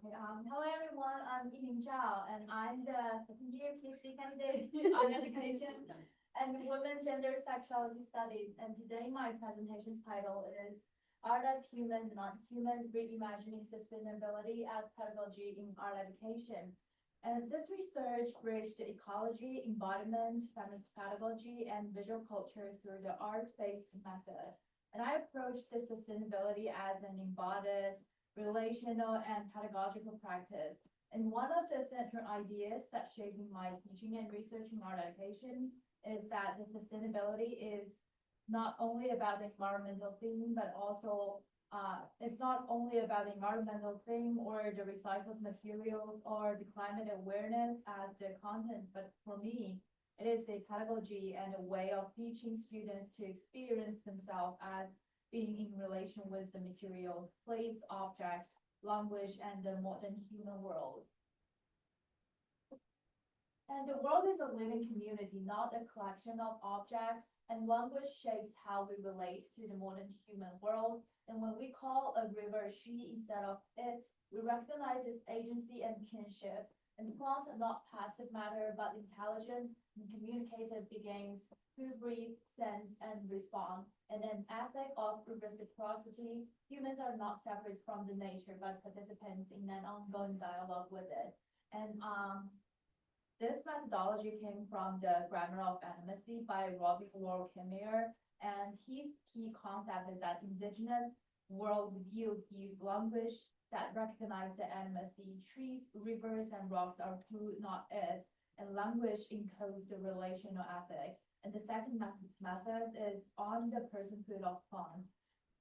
Okay. Hello everyone. I'm Yi-Ning and I'm the second-year PhD candidate on education and women gender sexuality studies. And today my presentation's title is Art as Human, Non-Human, Reimagining Sustainability as Pedagogy in Art Education. And this research bridged ecology, embodiment, feminist pedagogy, and visual culture through the art-based method. And I approached this sustainability as an embodied relational, and pedagogical practice. And one of the central ideas that shaping my teaching and research in art education is that the sustainability is not only about the environmental theme, but also it's not only about the environmental theme or the recycled materials or the climate awareness as the content, but for me, it is a pedagogy and a way of teaching students to experience themselves as being in relation with the material, place, objects, language, and the modern human world. And the world is a living community, not a collection of objects, and language shapes how we relate to the modern human world. And when we call a river she instead of it, we recognize its agency and kinship. And plants are not passive matter, but intelligent and communicative beings who breathe, sense, and respond. And an ethic of reciprocity, humans are not separate from the nature, but participants in an ongoing dialogue with it. And this methodology came from the Grammar of Animacy by Robin Wall Kimmerer, and his key concept is that indigenous worldviews use language that recognize the animacy. Trees, rivers, and rocks are who, not it, and language encodes the relational ethic. And the second method is On the Personhood of Plants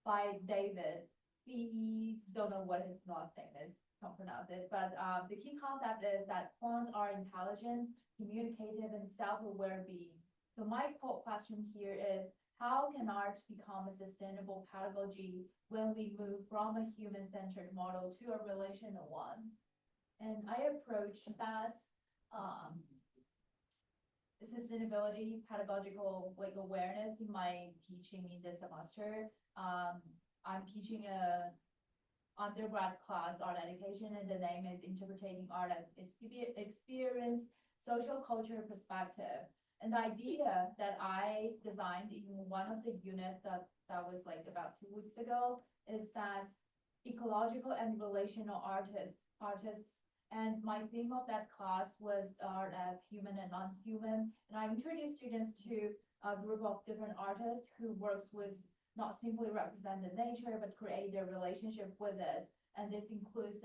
by David. We don't know what his last name is, can't pronounce it, but the key concept is that plants are intelligent, communicative, and self-aware beings. So my quote question here is, how can art become a sustainable pedagogy when we move from a human-centered model to a relational one? And I approach that sustainability pedagogical awareness in my teaching in this semester. I'm teaching a undergrad class art education, and the name is Interpreting Art as Experience, Social Culture Perspective. And the idea that I designed in one of the units that was about 2 weeks ago is that ecological and relational artists, and my theme of that class was art as human and non-human. And I introduced students to a group of different artists who works with not simply represent the nature, but create their relationship with it. And this includes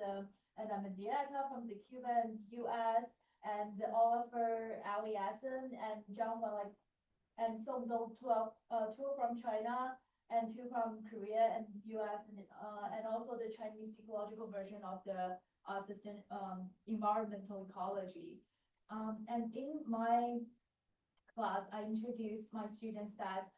Ana Mendieta from the Cuba and US, and Oliver Aliassen and Zhang Wan, and Song Dong, two from China and two from Korea and US, and also the Chinese ecological version of the environmental ecology. And in my class, I introduced my students that,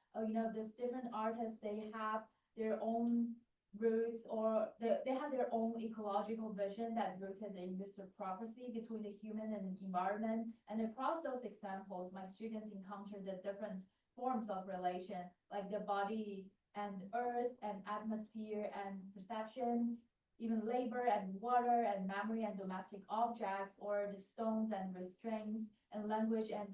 these different artists, they have their own roots, or they have their own ecological vision that rooted in this reciprocity between the human and the environment. And across those examples, my students encountered the different forms of relation, like the body and earth and atmosphere and perception, even labor and water and memory and domestic objects, or the stones and restraints and language and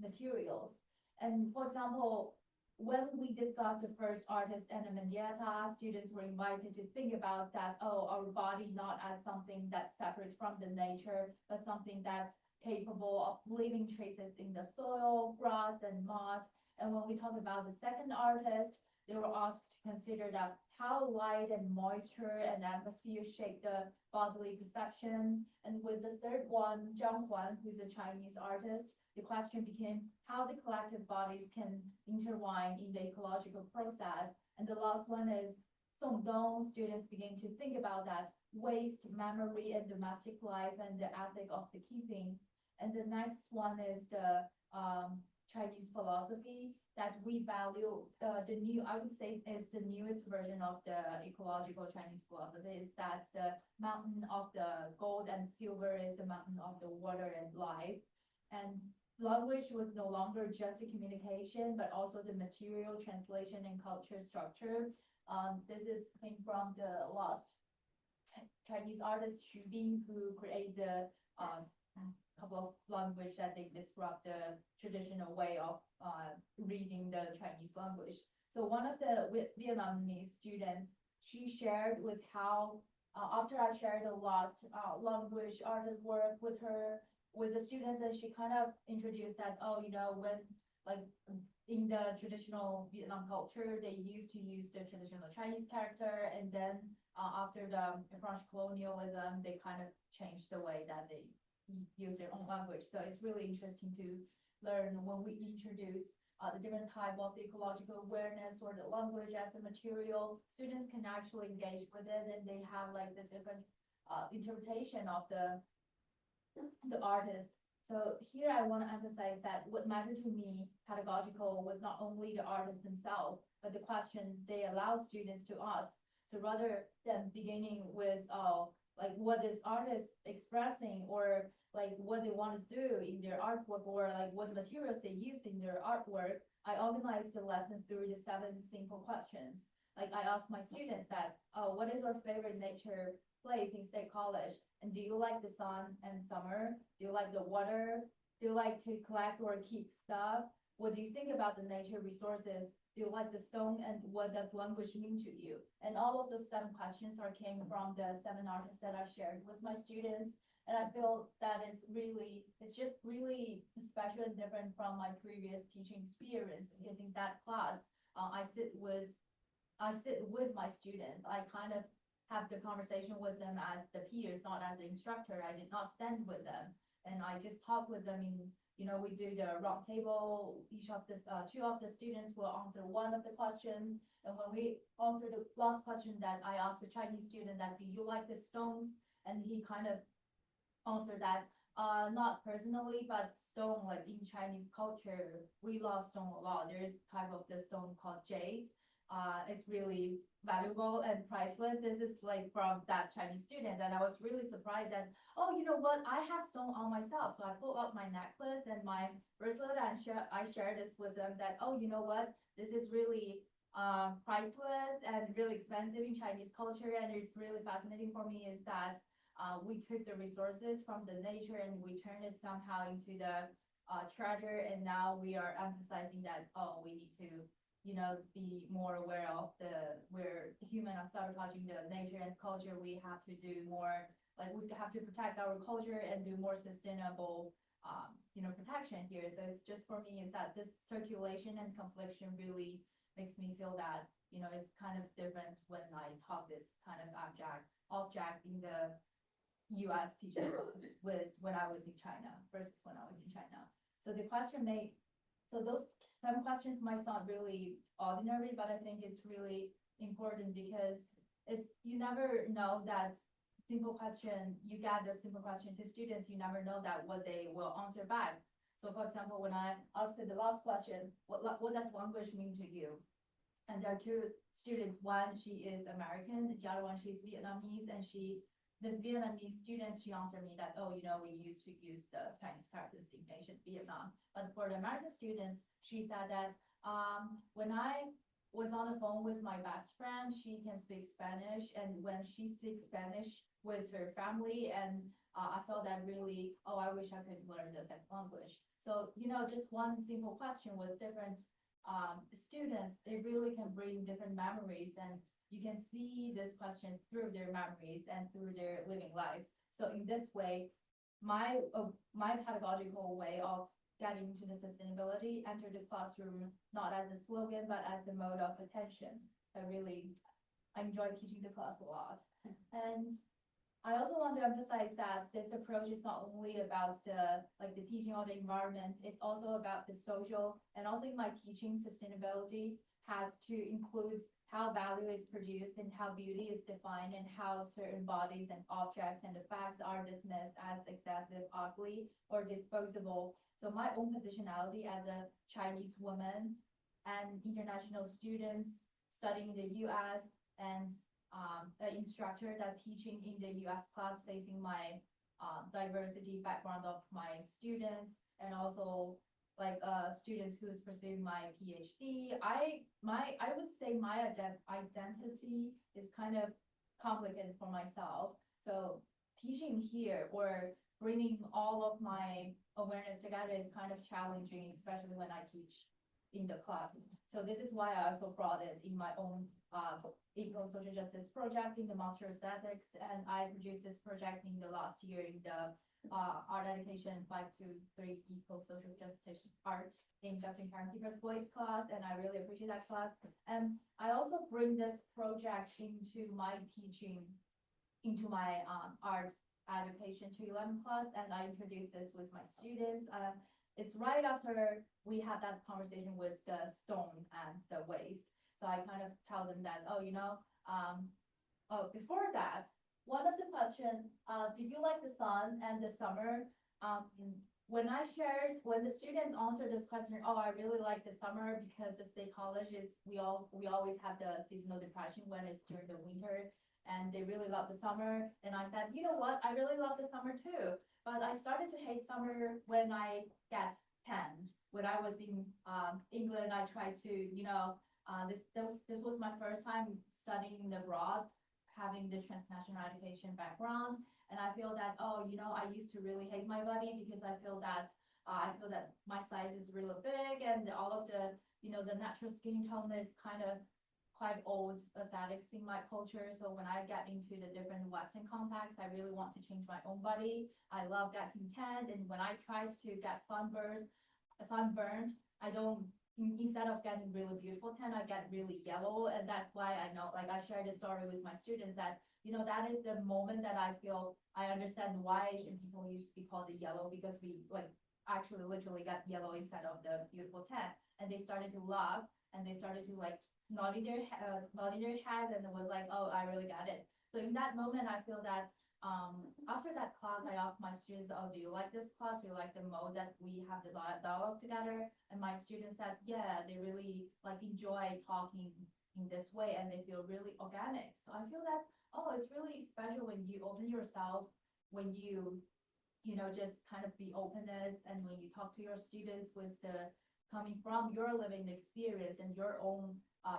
materials. And for example, when we discussed the first artist, Ana Mendieta, students were invited to think about that, our body not as something that's separate from the nature, but something that's capable of leaving traces in the soil, grass, and mud. And when we talk about the second artist, they were asked to consider that how light and moisture and atmosphere shape the bodily perception. And with the third one, Zhang Huan, who's a Chinese artist, the question became how the collective bodies can intertwine in the ecological process. And the last one is Song Dong. Students begin to think about that waste, memory, and domestic life and the ethic of the keeping. And the next one is the Chinese philosophy that we value. I would say, is the newest version of the ecological Chinese philosophy, is that the mountain of the gold and silver is the mountain of the water and life. And language was no longer just a communication, but also the material translation and culture structure. This is came from the last Chinese artist Xu Bing, who created the couple of language that they disrupt the traditional way of reading the Chinese language. So one of the Vietnamese students, she shared with how after I shared a lot language artist work with her with the students, and she kind of introduced that, oh, you know, when like in the traditional Vietnam culture, they used to use the traditional Chinese character, and then after the French colonialism, they kind of changed the way that they use their own language. So it's really interesting to learn when we introduce the different type of the ecological awareness or the language as a material, students can actually engage with it, and they have like the different interpretation of the artist. So here I want to emphasize that what mattered to me pedagogical was not only the artists themselves, but the question they allow students to ask. So rather than beginning with like what is artist expressing, or like what they want to do in their artwork, or like what materials they use in their artwork, I organized the lesson through the 7 simple questions. Like I asked my students that, oh, what is your favorite nature place in State College? And do you like the sun and summer? Do you like the water? Do you like to collect or keep stuff? What do you think about the nature resources? Do you like the stone, and what does language mean to you? And all of those 7 questions came from the 7 artists that I shared with my students. And I feel that it's just really special and different from my previous teaching experience, because in that class, I sit with my students. I kind of have the conversation with them as the peers, not as the instructor. I did not stand with them, and I just talk with them in, we do the round table. Each of the 2 of the students will answer one of the questions, and when we answer the last question, that I asked the Chinese student that, do you like the stones? And he kind of answered that, not personally, but stone, like in Chinese culture, we love stone a lot. There is type of the stone called jade. It's really valuable and priceless. This is like from that Chinese student, and I was really surprised that, oh, you know what, I have stone on myself. So I pulled out my necklace and my bracelet, and I shared this with them that, oh, you know what, this is really priceless and really expensive in Chinese culture, and it's really fascinating for me is that we took the resources from the nature and we turned it somehow into the treasure, and now we are emphasizing that, oh, we need to be more aware of where humans are sabotaging the nature and culture. We have to do more, like we have to protect our culture and do more sustainable, protection here. So it's just for me is that this circulation and confliction really makes me feel that, it's kind of different when I talk this kind of object in the US teaching with when I was in China versus when I was in China. So so those 7 questions might sound really ordinary, but I think it's really important because you never know that simple question, you get the simple question to students, you never know that what they will answer back. So for example, when I asked the last question, what does language mean to you? And there are 2 students, one, she is American, the other one, she's Vietnamese, and the Vietnamese students, she answered me that, oh, we used to use the Chinese characters in ancient Vietnam. But for the American students, she said that when I was on the phone with my best friend, she can speak Spanish, and when she speaks Spanish with her family, and I felt that really, oh, I wish I could learn the second language. So, just one simple question with different students, it really can bring different memories, and you can see these questions through their memories and through their living lives. So in this way, my pedagogical way of getting to the sustainability enter the classroom not as a slogan but as the mode of attention. I enjoy teaching the class a lot. And I also want to emphasize that this approach is not only about the teaching or the environment, it's also about the social, and also in my teaching, sustainability has to include how value is produced and how beauty is defined, and how certain bodies and objects and effects are dismissed as excessive, ugly, or disposable. So my own positionality as a Chinese woman and international students studying in the US, and an instructor that teaching in the US class facing my diversity background of my students, and also students who's pursuing my PhD. I would say my identity is kind of complicated for myself. So teaching here or bringing all of my awareness together is kind of challenging, especially when I teach in the class. So this is why I also brought it in my own equal social justice project in the Master of Aesthetics, and I produced this project in the last year in the art education 523 equal social justice art in Dr. Karen Keeper's Boyd class, and I really appreciate that class. And I also bring this project into my teaching, into my art education 211 class, and I introduced this with my students. It's right after we had that conversation with the stone and the waste. So I kind of tell them that, oh, before that, one of the questions, do you like the sun and the summer? When the students answer this question, oh, I really like the summer because the state college is, we always have the seasonal depression when it's during the winter, and they really love the summer. And I said, you know what, I really love the summer too, but I started to hate summer when I get tanned. When I was in England, I tried to, this was my first time studying abroad, having the transnational education background. And I feel that, oh, I used to really hate my body because I feel that my size is really big, and all of the, the natural skin tone is kind of quite old aesthetics in my culture. So when I get into the different Western contexts, I really want to change my own body. I love getting tanned, and when I try to get sunburned, I don't, instead of getting really beautiful tan, I get really yellow. And that's why I know, like I shared the story with my students that, that is the moment that I feel I understand why Asian people used to be called the yellow, because we like actually literally got yellow instead of the beautiful tan. And they started to laugh, and they started to like nodding their heads, and it was like, oh, I really got it. So in that moment, I feel that after that class, I asked my students, oh, do you like this class? Do you like the mode that we have the dialogue together? And my students said, yeah, they really like enjoy talking in this way, and they feel really organic. So I feel that, oh, it's really special when you open yourself, when you, just kind of be openness, and when you talk to your students with the coming from your living experience and your own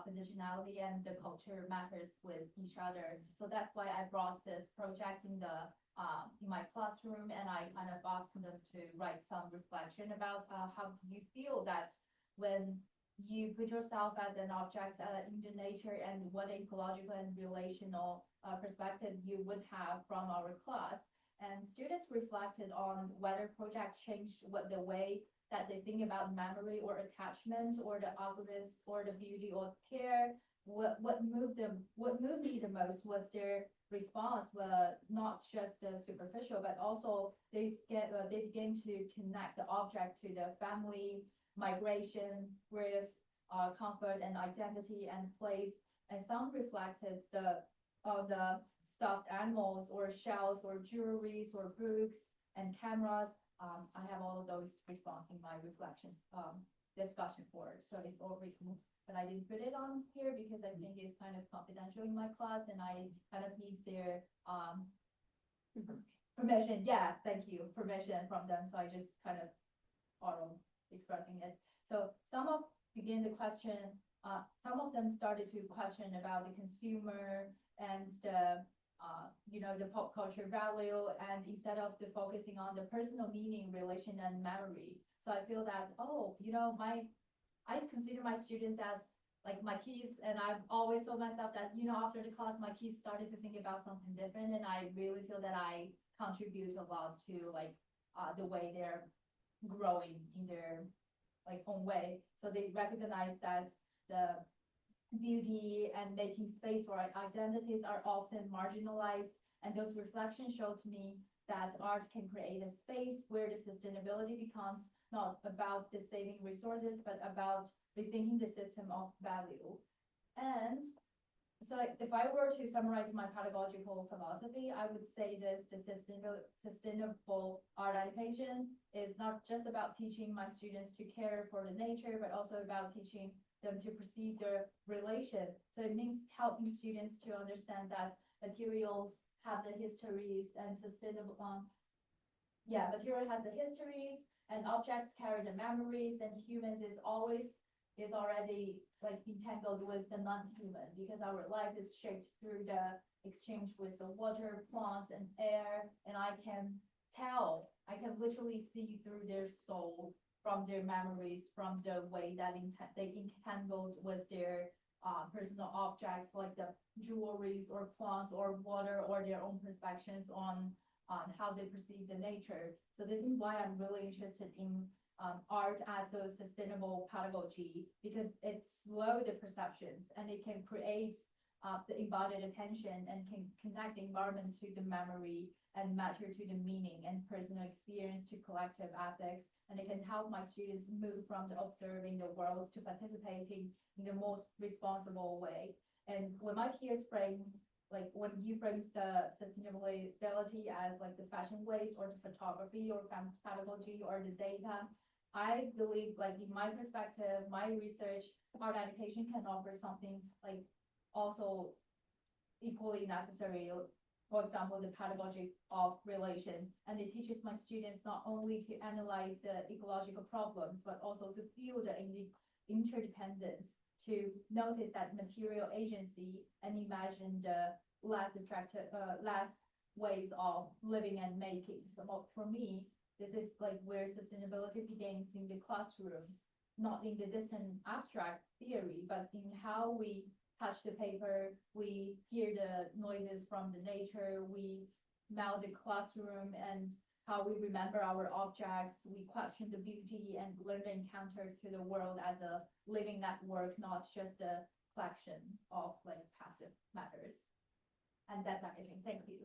positionality, and the culture matters with each other. So that's why I brought this project in my classroom, and I kind of asked them to write some reflection about how do you feel that when you put yourself as an object in the nature, and what ecological and relational perspective you would have from our class. And students reflected on whether project changed the way that they think about memory or attachment, or the ugliness or the beauty or care. What moved me the most was their response, not just superficial, but also they begin to connect the object to the family, migration, with comfort and identity and place. And some reflected the stuffed animals or shells or jewelries or books and cameras. I have all of those response in my reflections discussion board, so it's all written, but I didn't put it on here because I think it's kind of confidential in my class, and I kind of need their permission. Yeah, thank you, permission from them. So I just kind of auto expressing it. So some of them started to question about the consumer and the the pop culture value, and instead of focusing on the personal meaning, relation, and memory. So I feel that, oh, I consider my students as like my kids, and I've always told myself that, after the class, my kids started to think about something different, and I really feel that I contribute a lot to like the way they're growing in their like own way. So they recognize that the beauty and making space for identities are often marginalized, and those reflections show to me that art can create a space where the sustainability becomes not about the saving resources, but about rethinking the system of value. And so if I were to summarize my pedagogical philosophy, I would say this: the sustainable art education is not just about teaching my students to care for the nature, but also about teaching them to perceive their relation. So it means helping students to understand that materials have the histories, and material has the histories, and objects carry the memories, and humans is already like entangled with the non-human, because our life is shaped through the exchange with the water, plants, and air, and I can literally see through their soul from their memories, from the way that they entangled with their personal objects like the jewelries or plants or water, or their own perspectives on how they perceive the nature. So this is why I'm really interested in art as a sustainable pedagogy, because it slows the perceptions and it can create the embodied attention and can connect the environment to the memory and matter to the meaning and personal experience to collective ethics. And it can help my students move from the observing the world to participating in the most responsible way. And when my peers frame, like when you frame the sustainability as like the fashion waste or the photography or pedagogy or the data, I believe, like in my perspective, my research, art education can offer something like also equally necessary. For example, the pedagogy of relation, and it teaches my students not only to analyze the ecological problems, but also to feel the interdependence, to notice that material agency and imagine the less ways of living and making. So for me, this is like where sustainability begins in the classroom, not in the distant abstract theory, but in how we touch the paper, we hear the noises from the nature, we smell the classroom, and how we remember our objects, we question the beauty and learn the encounter to the world as a living network, not just a collection of like passive matters. And that's everything. Thank you.